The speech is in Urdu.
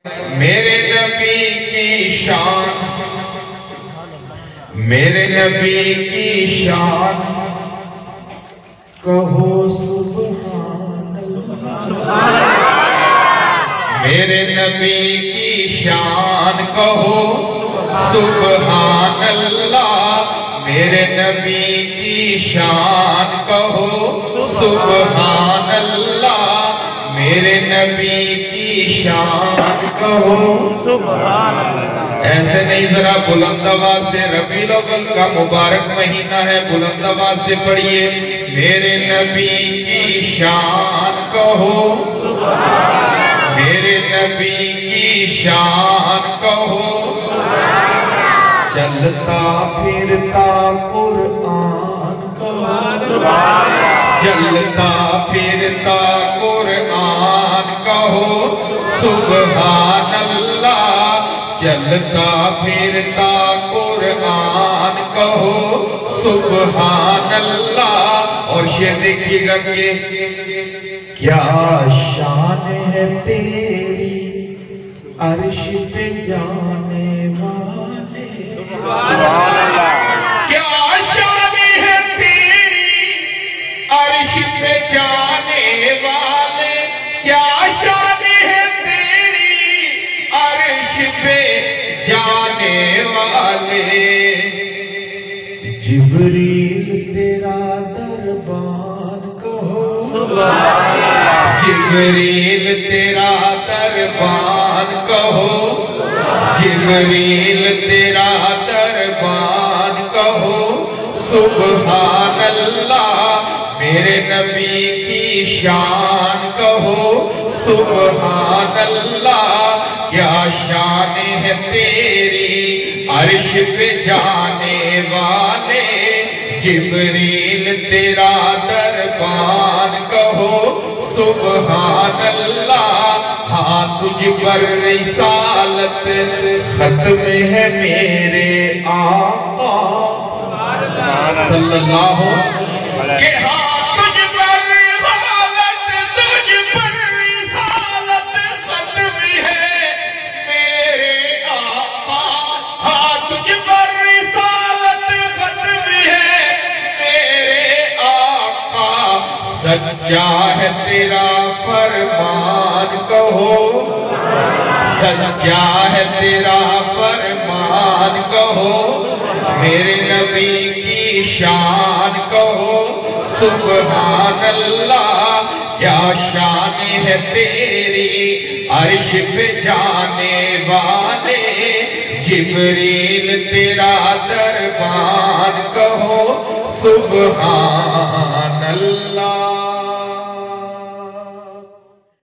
میرے نبی کی شان، میرے نبی کی شان کہو سبحان اللہ، میرے نبی کی شان کہو سبحان اللہ، میرے نبی کی شان کہو سبحان اللہ، میرے نبی کی شان کہو سبحان اللہ۔ ایسے نہیں، ذرا بلند آواز سے، ربیع الاول کا مبارک مہینہ ہے، بلند آواز سے پڑھیے، میرے نبی کی شان کہو سبحان اللہ، میرے نبی کی شان کہو سبحان اللہ، چلتا پھرتا قرآن کہو سبحان اللہ، چلتا پھرتا قرآن کہو سبحان اللہ، چلتا پھرتا قرآن کہو سبحان اللہ۔ اور شعر دیکھیے گا کہ کیا شان ہے تیری عرش پہ جانے والے، سبحان اللہ، کیا شان ہے تیری عرش پہ جانے والے، کیا شان ہے تیری عرش پہ جانے والے، جبریل تیرا دربان کہو سبحان اللہ، جبریل تیرا دربان کہو، جبریل تیرا دربان کہو سبحان اللہ، میرے نبی کی شان کہو سبحان اللہ، کیا شان ہے تیری عرش پہ جانے والے، جبریل تیرا دربان کہو سبحان اللہ، ہاں تجھ پر رسالت ختم ہے میرے آقا صلی اللہ علیہ وسلم، کہ ہاں تجھ پر رسالت ختم ہے میرے آقا، ہاں تجھ پر رسالت ختم ہے میرے آقا، سچا ہے تیرا فرمان کہو، سچا ہے تیرا فرمان کہو، میرے نبی کی شان کہو سبحان اللہ، کیا شان ہے تیری عرش پہ جانے والے، جبریل تیرا دربان کہو سبحان اللہ۔